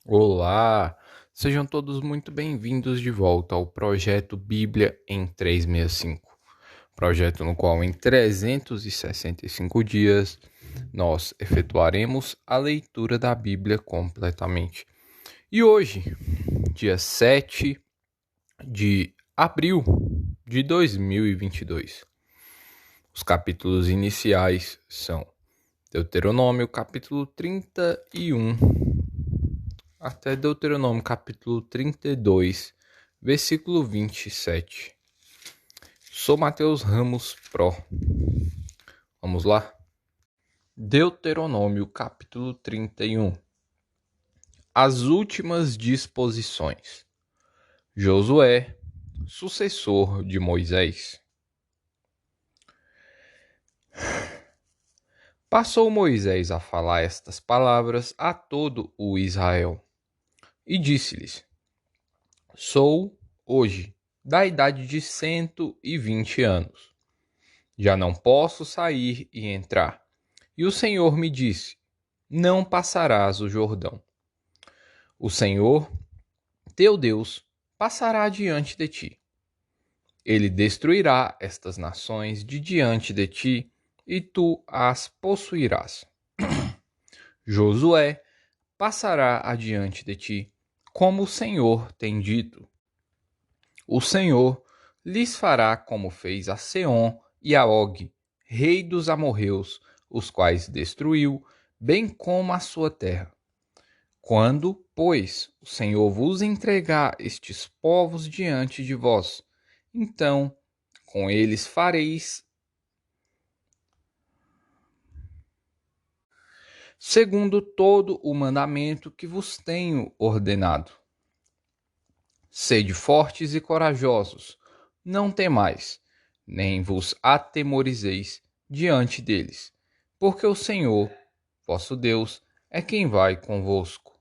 Olá, sejam todos muito bem-vindos de volta ao projeto Bíblia em 365, projeto no qual em 365 dias nós efetuaremos a leitura da Bíblia completamente. E hoje, dia 7 de abril de 2022, os capítulos iniciais são Deuteronômio capítulo 31 até Deuteronômio capítulo 32, versículo 27. Sou Mateus Ramos Pro. Vamos lá? Deuteronômio capítulo 31. As últimas disposições. Josué, sucessor de Moisés. Passou Moisés a falar estas palavras a todo o Israel, e disse-lhes: Sou, hoje, da idade de 120 anos. Já não posso sair e entrar. E o Senhor me disse: Não passarás o Jordão. O Senhor, teu Deus, passará diante de ti. Ele destruirá estas nações de diante de ti, e tu as possuirás. Josué passará adiante de ti, como o Senhor tem dito. O Senhor lhes fará como fez a Seom e a Og, rei dos amorreus, os quais destruiu, bem como a sua terra. Quando, pois, o Senhor vos entregar estes povos diante de vós, então com eles fareis segundo todo o mandamento que vos tenho ordenado. Sede fortes e corajosos, não temais, nem vos atemorizeis diante deles, porque o Senhor, vosso Deus, é quem vai convosco.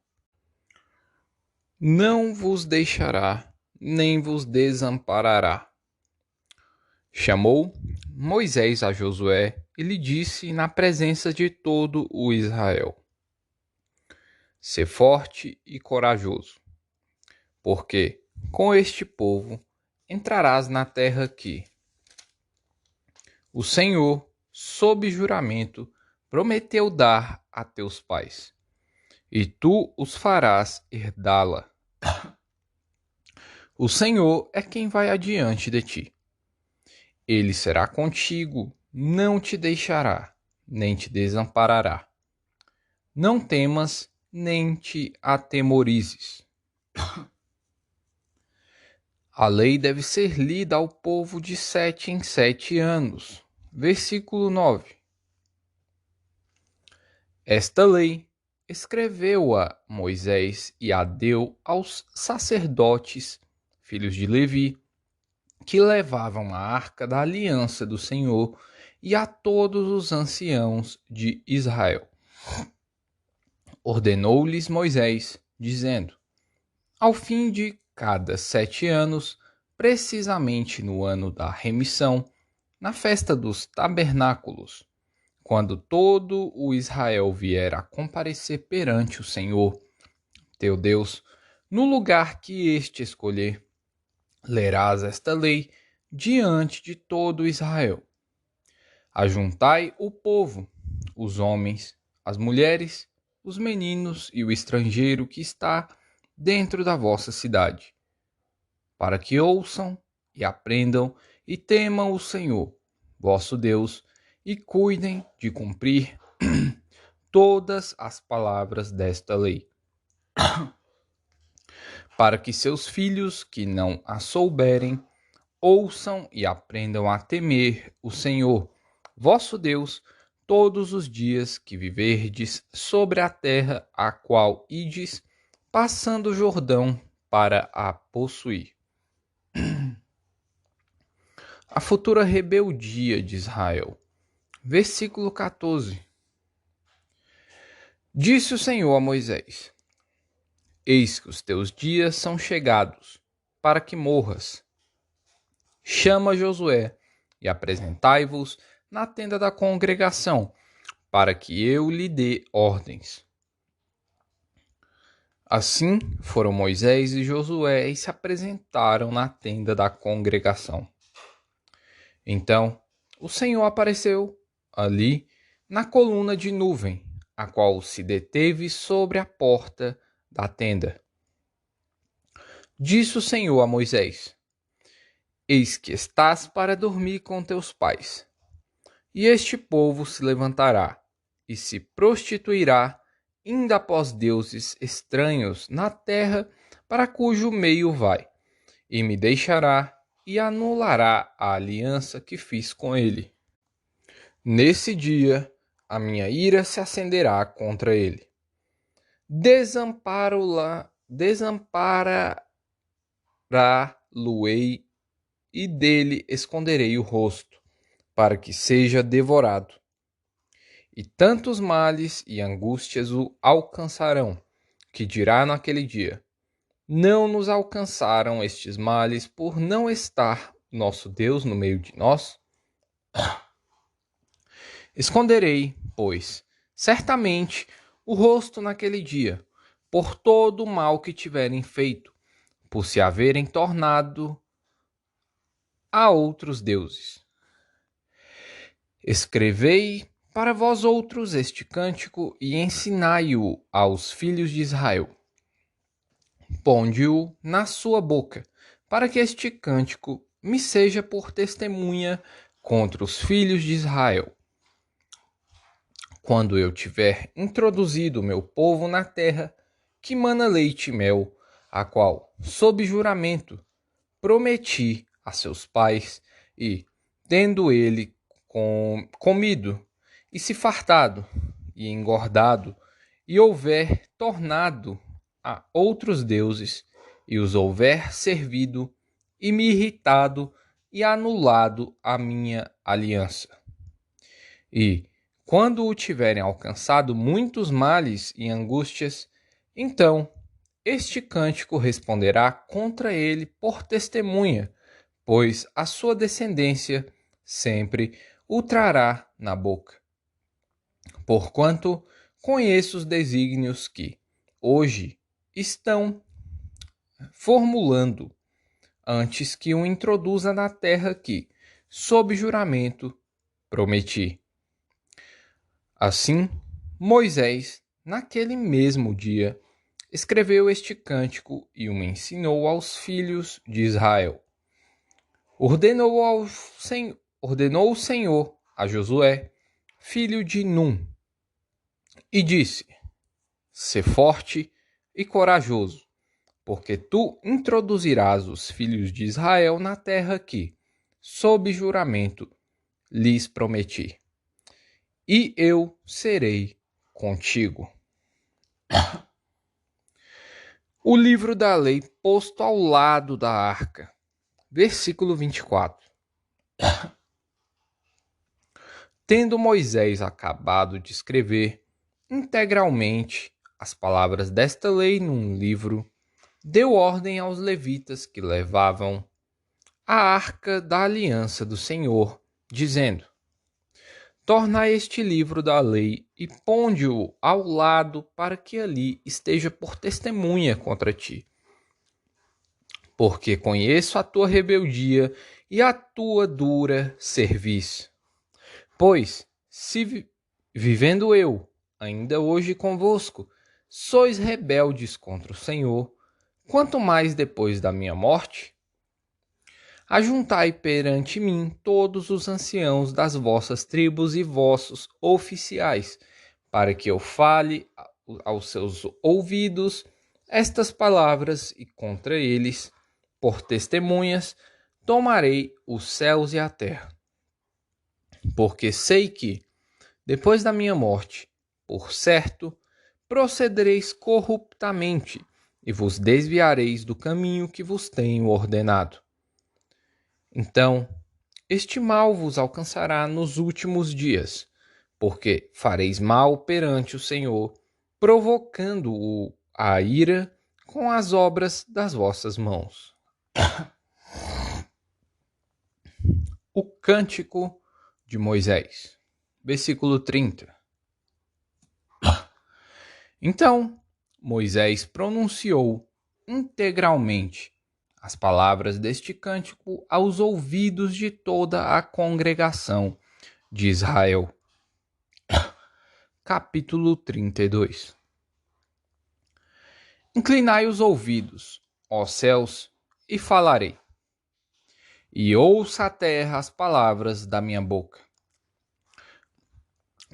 Não vos deixará, nem vos desamparará. Chamou Moisés a Josué e lhe disse na presença de todo o Israel: Sê forte e corajoso, porque com este povo entrarás na terra que o Senhor, sob juramento, prometeu dar a teus pais, e tu os farás herdá-la. O Senhor é quem vai adiante de ti. Ele será contigo, não te deixará, nem te desamparará. Não temas, nem te atemorizes. A lei deve ser lida ao povo de 7 em 7 anos. Versículo 9. Esta lei escreveu-a Moisés e a deu aos sacerdotes, filhos de Levi, que levavam a arca da aliança do Senhor, e a todos os anciãos de Israel. Ordenou-lhes Moisés, dizendo: Ao fim de cada 7 anos, precisamente no ano da remissão, na festa dos tabernáculos, quando todo o Israel vier a comparecer perante o Senhor, teu Deus, no lugar que este escolher, lerás esta lei diante de todo Israel. Ajuntai o povo, os homens, as mulheres, os meninos e o estrangeiro que está dentro da vossa cidade, para que ouçam e aprendam e temam o Senhor, vosso Deus, e cuidem de cumprir todas as palavras desta lei, para que seus filhos que não a souberem ouçam e aprendam a temer o Senhor, vosso Deus, todos os dias que viverdes sobre a terra a qual ides, passando o Jordão para a possuir. A futura rebeldia de Israel. Versículo 14. Disse o Senhor a Moisés: Eis que os teus dias são chegados, para que morras. Chama Josué e apresentai-vos na tenda da congregação, para que eu lhe dê ordens. Assim foram Moisés e Josué e se apresentaram na tenda da congregação. Então o Senhor apareceu ali na coluna de nuvem, a qual se deteve sobre a porta da tenda. Disse o Senhor a Moisés: Eis que estás para dormir com teus pais, e este povo se levantará e se prostituirá, indo após deuses estranhos na terra para cujo meio vai, e me deixará e anulará a aliança que fiz com ele. Nesse dia, a minha ira se acenderá contra ele. Desampará-lo-ei e dele esconderei o rosto, para que seja devorado. E tantos males e angústias o alcançarão, que dirá naquele dia: Não nos alcançaram estes males por não estar nosso Deus no meio de nós? Esconderei, pois, certamente o rosto naquele dia, por todo o mal que tiverem feito, por se haverem tornado a outros deuses. Escrevei para vós outros este cântico e ensinai-o aos filhos de Israel. Ponde-o na sua boca, para que este cântico me seja por testemunha contra os filhos de Israel. Quando eu tiver introduzido o meu povo na terra, que mana leite e mel, a qual, sob juramento, prometi a seus pais, e, tendo ele comido, e se fartado, e engordado, e houver tornado a outros deuses, e os houver servido, e me irritado, e anulado a minha aliança. E, quando o tiverem alcançado muitos males e angústias, então este cântico responderá contra ele por testemunha, pois a sua descendência sempre o trará na boca. Porquanto conheço os desígnios que, hoje, estão formulando, antes que o introduza na terra que, sob juramento, prometi. Assim, Moisés, naquele mesmo dia, escreveu este cântico e o ensinou aos filhos de Israel. Ordenou o Senhor a Josué, filho de Num, e disse: Sê forte e corajoso, porque tu introduzirás os filhos de Israel na terra que, sob juramento, lhes prometi. E eu serei contigo. O livro da lei posto ao lado da arca. Versículo 24. Tendo Moisés acabado de escrever integralmente as palavras desta lei num livro, deu ordem aos levitas que levavam a arca da aliança do Senhor, dizendo: Torna este livro da lei e ponde-o ao lado para que ali esteja por testemunha contra ti. Porque conheço a tua rebeldia e a tua dura serviço. Pois, se vivendo eu, ainda hoje convosco, sois rebeldes contra o Senhor, quanto mais depois da minha morte? Ajuntai perante mim todos os anciãos das vossas tribos e vossos oficiais, para que eu fale aos seus ouvidos estas palavras, e contra eles, por testemunhas, tomarei os céus e a terra. Porque sei que, depois da minha morte, por certo, procedereis corruptamente, e vos desviareis do caminho que vos tenho ordenado. Então, este mal vos alcançará nos últimos dias, porque fareis mal perante o Senhor, provocando-o a ira com as obras das vossas mãos. O Cântico de Moisés. Versículo 30. Então Moisés pronunciou integralmente as palavras deste cântico aos ouvidos de toda a congregação de Israel. Capítulo 32. Inclinai os ouvidos, ó céus, e falarei, e ouça a terra as palavras da minha boca.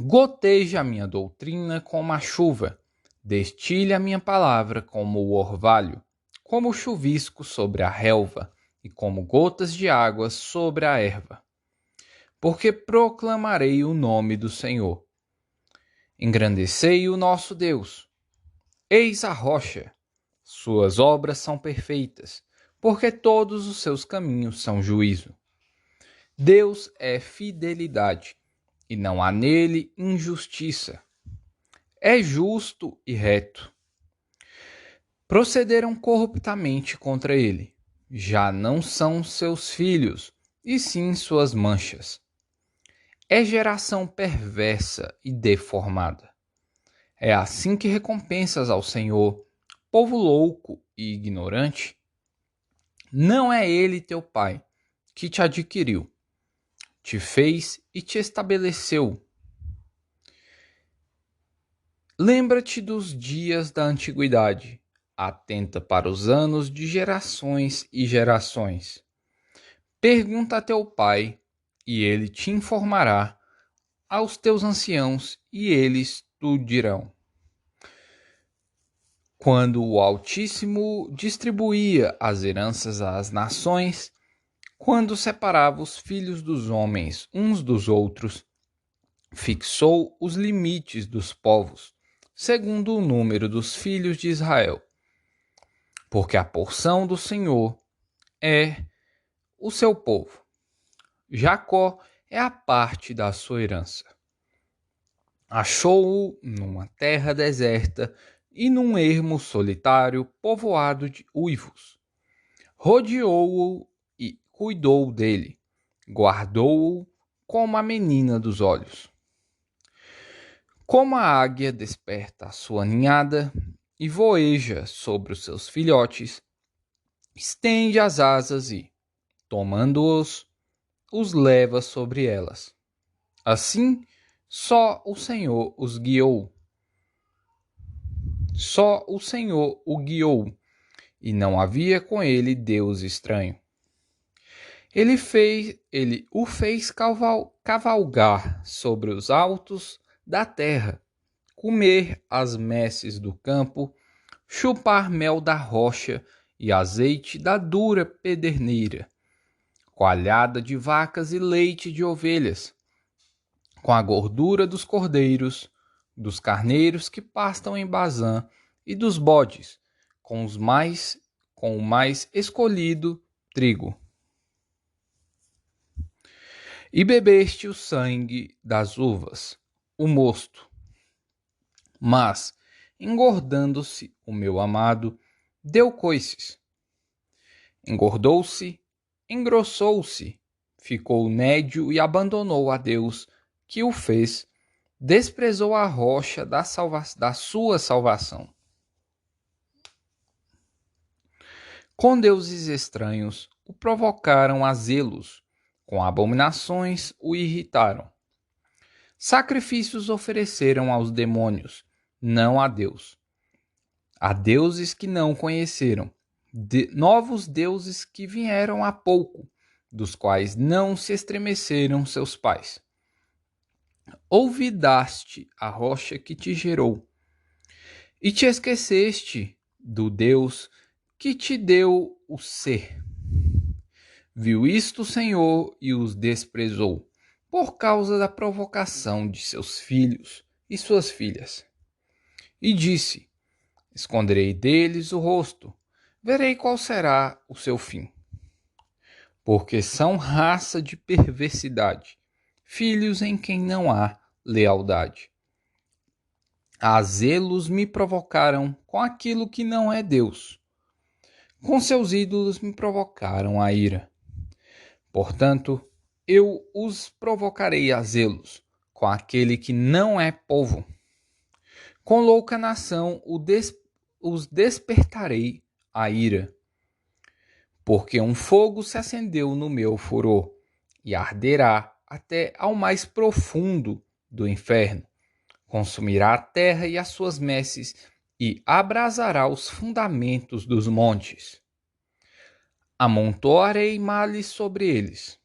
Goteja a minha doutrina como a chuva, destilha a minha palavra como o orvalho, como o chuvisco sobre a relva, e como gotas de água sobre a erva. Porque proclamarei o nome do Senhor. Engrandecei o nosso Deus. Eis a rocha, suas obras são perfeitas, porque todos os seus caminhos são juízo. Deus é fidelidade, e não há nele injustiça. É justo e reto. Procederam corruptamente contra ele. Já não são seus filhos, e sim suas manchas. É geração perversa e deformada. É assim que recompensas ao Senhor, povo louco e ignorante? Não é ele teu pai, que te adquiriu, te fez e te estabeleceu. Lembra-te dos dias da antiguidade, atenta para os anos de gerações e gerações. Pergunta a teu pai, e ele te informará, aos teus anciãos, e eles te dirão. Quando o Altíssimo distribuía as heranças às nações, quando separava os filhos dos homens uns dos outros, fixou os limites dos povos, segundo o número dos filhos de Israel. Porque a porção do Senhor é o seu povo. Jacó é a parte da sua herança. Achou-o numa terra deserta e num ermo solitário povoado de uivos. Rodeou-o e cuidou dele, guardou-o como a menina dos olhos. Como a águia desperta a sua ninhada e voeja sobre os seus filhotes, estende as asas e, tomando-os, os leva sobre elas. Assim, só o Senhor os guiou. Só o Senhor o guiou, e não havia com ele Deus estranho. Ele o fez cavalgar sobre os altos da terra, comer as messes do campo, chupar mel da rocha e azeite da dura pederneira, coalhada de vacas e leite de ovelhas, com a gordura dos cordeiros, dos carneiros que pastam em Bazã e dos bodes, com o mais escolhido trigo. E bebeste o sangue das uvas, o mosto. Mas, engordando-se o meu amado, deu coices. Engordou-se, engrossou-se, ficou nédio e abandonou a Deus que o fez, desprezou a rocha da sua salvação. Com deuses estranhos o provocaram a zelos, com abominações o irritaram. Sacrifícios ofereceram aos demônios, não a Deus. A deuses que não conheceram, novos deuses que vieram há pouco, dos quais não se estremeceram seus pais. Olvidaste a rocha que te gerou, e te esqueceste do Deus que te deu o ser. Viu isto o Senhor e os desprezou, por causa da provocação de seus filhos e suas filhas. E disse: esconderei deles o rosto, verei qual será o seu fim. Porque são raça de perversidade, filhos em quem não há lealdade. A zelos me provocaram com aquilo que não é Deus. Com seus ídolos me provocaram a ira. Portanto, eu os provocarei a zelos com aquele que não é povo. Com louca nação os despertarei a ira. Porque um fogo se acendeu no meu furor, e arderá até ao mais profundo do inferno. Consumirá a terra e as suas messes, e abrasará os fundamentos dos montes. Amontoarei males sobre eles.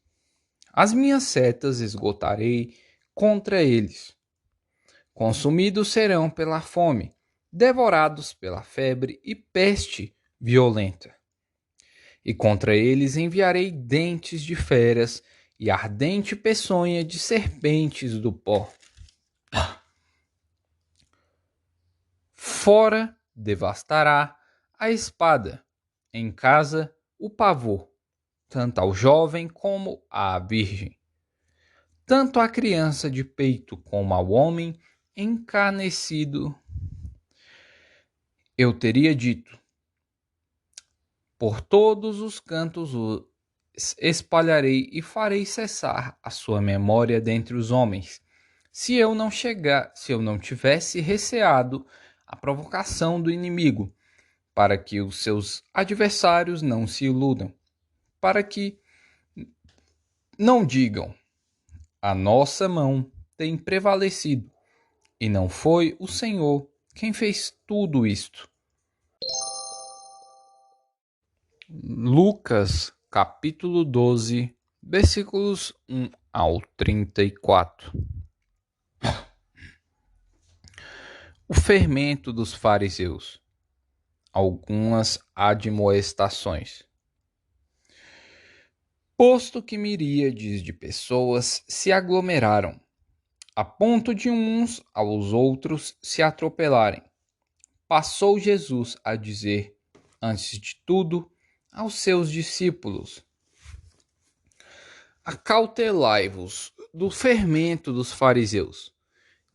As minhas setas esgotarei contra eles. Consumidos serão pela fome, devorados pela febre e peste violenta. E contra eles enviarei dentes de feras e ardente peçonha de serpentes do pó. Fora devastará a espada, em casa o pavor, tanto ao jovem como à virgem, tanto à criança de peito como ao homem encanecido. Eu teria dito: por todos os cantos o espalharei e farei cessar a sua memória dentre os homens, se eu não tivesse receado a provocação do inimigo, para que os seus adversários não se iludam, para que não digam: a nossa mão tem prevalecido, e não foi o Senhor quem fez tudo isto. Lucas, capítulo 12, versículos 1 ao 34. O fermento dos fariseus. Algumas admoestações. Posto que miríades de pessoas se aglomeraram, a ponto de uns aos outros se atropelarem, passou Jesus a dizer, antes de tudo, aos seus discípulos: acautelai-vos do fermento dos fariseus,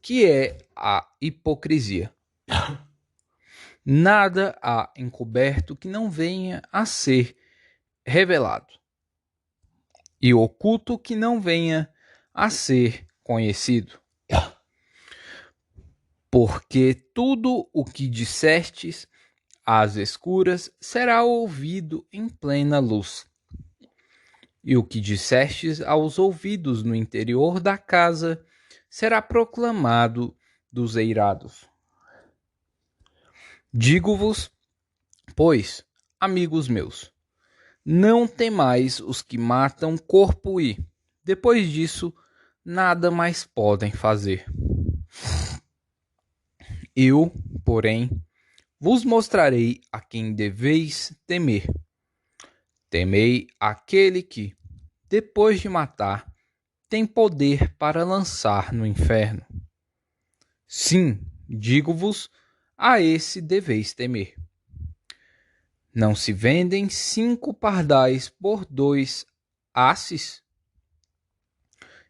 que é a hipocrisia. Nada há encoberto que não venha a ser revelado, e oculto que não venha a ser conhecido. Porque tudo o que dissestes às escuras será ouvido em plena luz, e o que dissestes aos ouvidos no interior da casa será proclamado dos eirados. Digo-vos, pois, amigos meus, não temais os que matam corpo e, depois disso, nada mais podem fazer. Eu, porém, vos mostrarei a quem deveis temer. Temei aquele que, depois de matar, tem poder para lançar no inferno. Sim, digo-vos, a esse deveis temer. Não se vendem 5 pardais por 2 asses?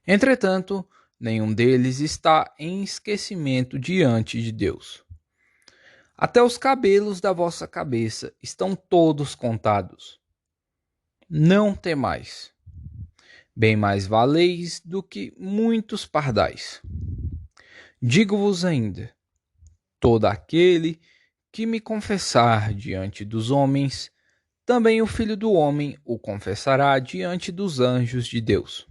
Entretanto, nenhum deles está em esquecimento diante de Deus. Até os cabelos da vossa cabeça estão todos contados. Não temais. Bem mais valeis do que muitos pardais. Digo-vos ainda, todo aquele que me confessar diante dos homens, também o Filho do Homem o confessará diante dos anjos de Deus.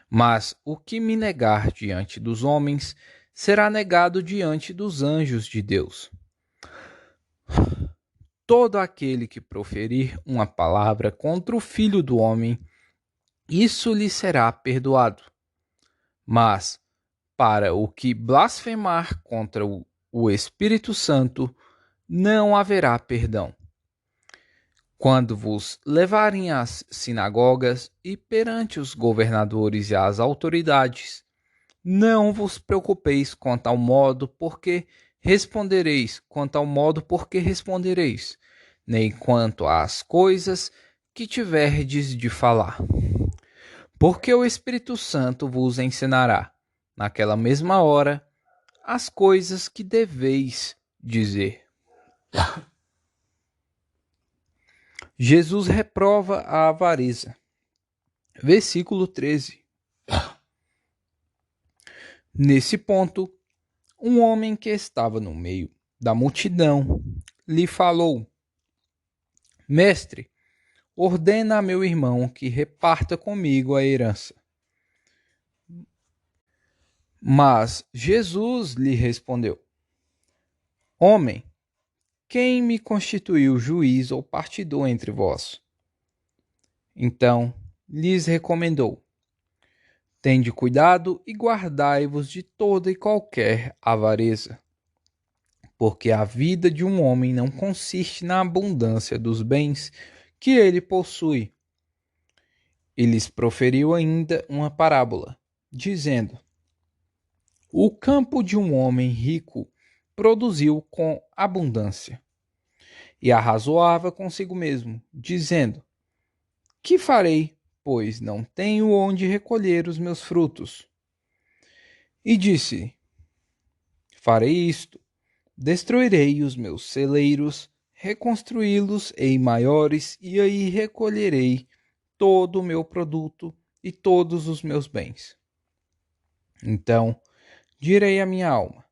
Mas o que me negar diante dos homens, será negado diante dos anjos de Deus. Todo aquele que proferir uma palavra contra o Filho do Homem, isso lhe será perdoado. Mas, para o que blasfemar contra o Espírito Santo, não haverá perdão. Quando vos levarem às sinagogas e perante os governadores e as autoridades, não vos preocupeis quanto ao modo porque respondereis, nem quanto às coisas que tiverdes de falar. Porque o Espírito Santo vos ensinará, naquela mesma hora, as coisas que deveis dizer. Jesus reprova a avareza. Versículo 13. Nesse ponto, um homem que estava no meio da multidão, lhe falou: Mestre, ordena a meu irmão que reparta comigo a herança. Mas Jesus lhe respondeu: Homem, quem me constituiu juiz ou partidor entre vós? Então lhes recomendou: Tende cuidado e guardai-vos de toda e qualquer avareza, porque a vida de um homem não consiste na abundância dos bens que ele possui. E lhes proferiu ainda uma parábola, dizendo: O campo de um homem rico produziu com abundância. E arrazoava consigo mesmo, dizendo: Que farei, pois não tenho onde recolher os meus frutos? E disse: Farei isto: destruirei os meus celeiros, reconstruí-los-ei maiores, e aí recolherei todo o meu produto e todos os meus bens. Então direi à minha alma: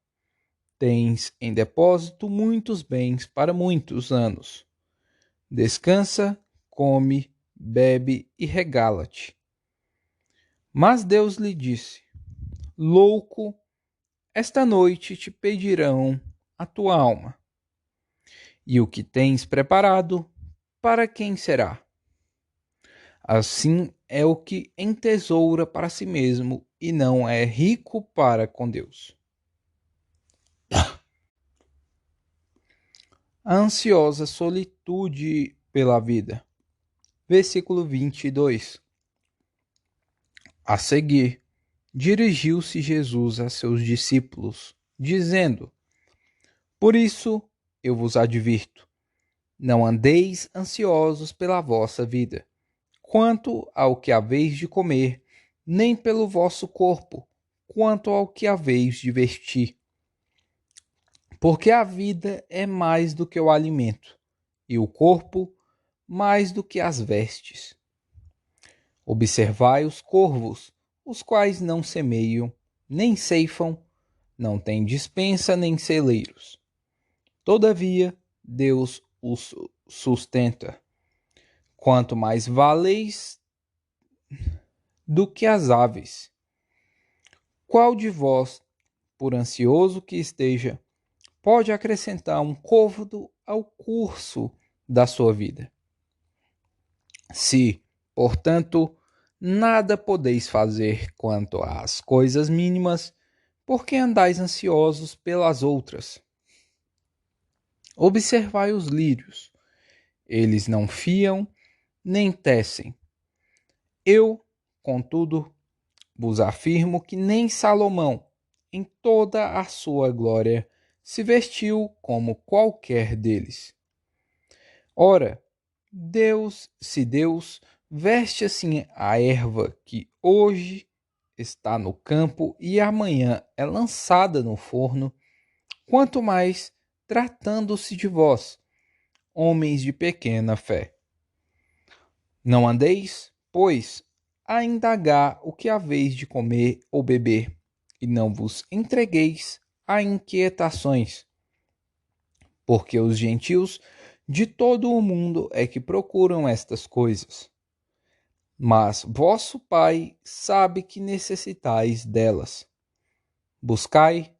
Tens em depósito muitos bens para muitos anos. Descansa, come, bebe e regala-te. Mas Deus lhe disse: Louco, esta noite te pedirão a tua alma. E o que tens preparado, para quem será? Assim é o que entesoura para si mesmo e não é rico para com Deus. A ansiosa solitude pela vida. Versículo 22. A seguir, dirigiu-se Jesus a seus discípulos, dizendo: Por isso eu vos advirto, não andeis ansiosos pela vossa vida, quanto ao que haveis de comer, nem pelo vosso corpo, quanto ao que haveis de vestir. Porque a vida é mais do que o alimento, e o corpo mais do que as vestes. Observai os corvos, os quais não semeiam, nem ceifam, não têm despensa nem celeiros. Todavia, Deus os sustenta. Quanto mais valeis do que as aves. Qual de vós, por ansioso que esteja, pode acrescentar um côvado ao curso da sua vida? Se, portanto, nada podeis fazer quanto às coisas mínimas, por que andais ansiosos pelas outras? Observai os lírios. Eles não fiam, nem tecem. Eu, contudo, vos afirmo que nem Salomão, em toda a sua glória, se vestiu como qualquer deles. Ora, se Deus veste assim a erva que hoje está no campo e amanhã é lançada no forno, quanto mais tratando-se de vós, homens de pequena fé. Não andeis, pois, a indagar o que haveis de comer ou beber, e não vos entregueis a inquietações, porque os gentios de todo o mundo é que procuram estas coisas. Mas vosso Pai sabe que necessitais delas. Buscai,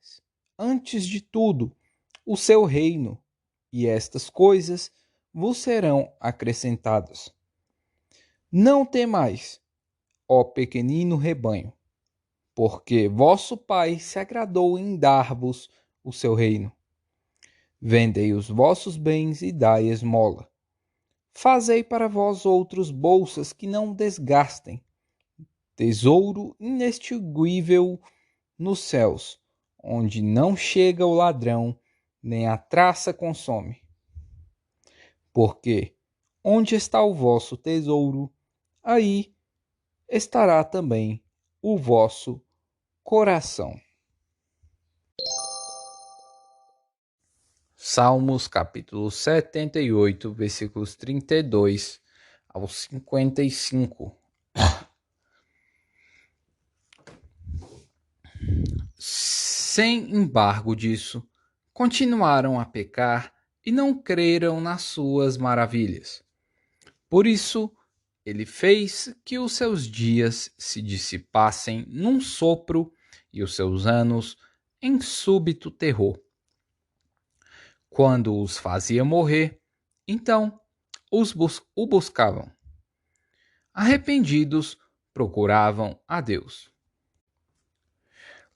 antes de tudo, o seu reino, e estas coisas vos serão acrescentadas. Não temais, ó pequenino rebanho, porque vosso Pai se agradou em dar-vos o seu reino. Vendei os vossos bens e dai esmola. Fazei para vós outros bolsas que não desgastem, tesouro inextinguível nos céus, onde não chega o ladrão, nem a traça consome. Porque onde está o vosso tesouro, aí estará também o vosso coração. Salmos capítulo 78, versículos 32 ao 55. Sem embargo disso, continuaram a pecar e não creram nas suas maravilhas. Por isso, ele fez que os seus dias se dissipassem num sopro e os seus anos em súbito terror. Quando os fazia morrer, então o buscavam. Arrependidos, procuravam a Deus.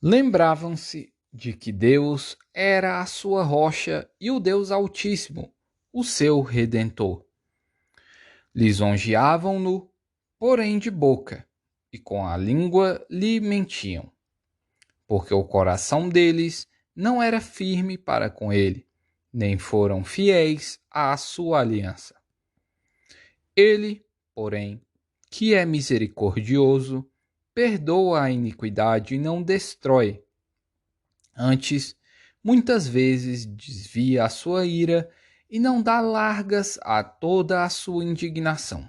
Lembravam-se de que Deus era a sua rocha e o Deus Altíssimo, o seu Redentor. Lisonjeavam-no, porém de boca, e com a língua lhe mentiam, porque o coração deles não era firme para com ele, nem foram fiéis à sua aliança. Ele, porém, que é misericordioso, perdoa a iniquidade e não destrói. Antes, muitas vezes desvia a sua ira e não dá largas a toda a sua indignação.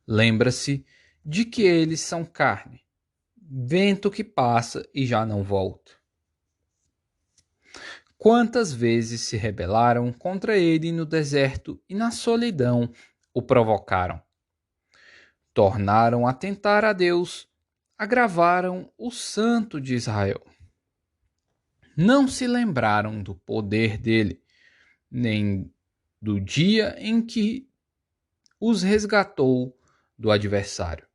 Lembra-se de que eles são carne, vento que passa e já não volta. Quantas vezes se rebelaram contra ele no deserto e na solidão o provocaram. Tornaram a tentar a Deus, agravaram o Santo de Israel. Não se lembraram do poder dele, nem do dia em que os resgatou do adversário.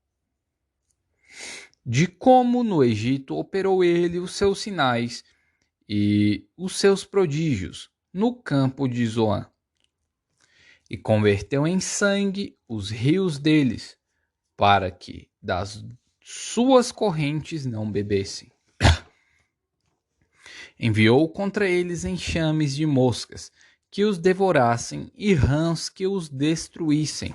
De como no Egito operou ele os seus sinais e os seus prodígios no campo de Zoan, e converteu em sangue os rios deles, para que das suas correntes não bebessem. Enviou contra eles enxames de moscas, que os devorassem, e rãs que os destruíssem.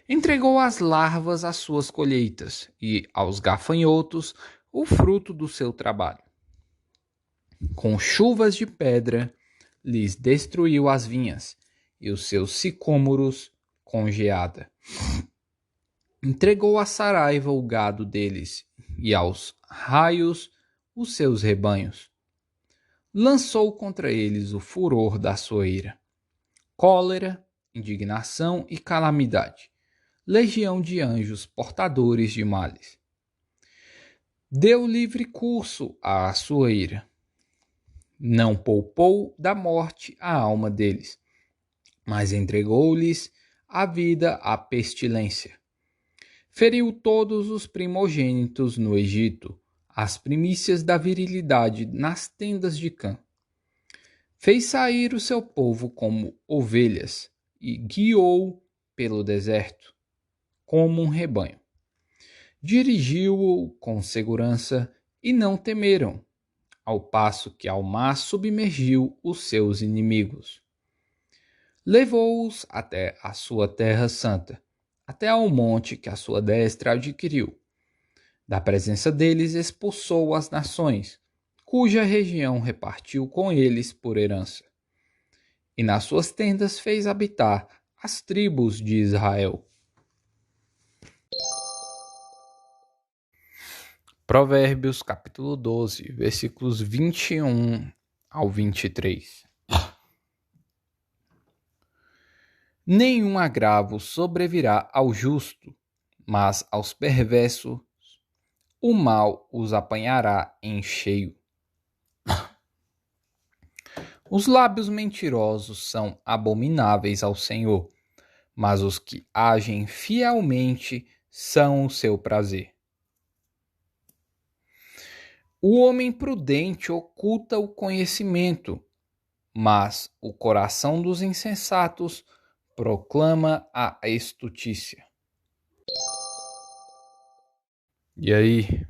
Entregou as larvas às suas colheitas, e aos gafanhotos o fruto do seu trabalho. Com chuvas de pedra lhes destruiu as vinhas, e os seus sicômoros com geada. Entregou à saraiva o gado deles, e aos raios os seus rebanhos. Lançou contra eles o furor da sua ira, cólera, indignação e calamidade, legião de anjos portadores de males. Deu livre curso à sua ira. Não poupou da morte a alma deles, mas entregou-lhes a vida à pestilência. Feriu todos os primogênitos no Egito, as primícias da virilidade nas tendas de Cã. Fez sair o seu povo como ovelhas e guiou pelo deserto como um rebanho. Dirigiu-o com segurança e não temeram, ao passo que ao mar submergiu os seus inimigos. Levou-os até a sua terra santa, até ao monte que a sua destra adquiriu. Da presença deles expulsou as nações, cuja região repartiu com eles por herança. E nas suas tendas fez habitar as tribos de Israel. Provérbios capítulo 12, versículos 21 ao 23. Nenhum agravo sobrevirá ao justo, mas aos perversos o mal os apanhará em cheio. Os lábios mentirosos são abomináveis ao Senhor, mas os que agem fielmente são o seu prazer. O homem prudente oculta o conhecimento, mas o coração dos insensatos proclama a estutícia. E aí,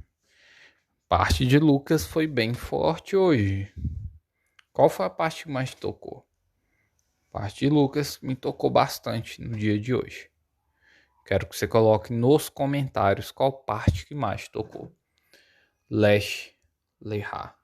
parte de Lucas foi bem forte hoje. Qual foi a parte que mais tocou? A parte de Lucas me tocou bastante no dia de hoje. Quero que você coloque nos comentários qual parte que mais tocou. Lesh Lehá.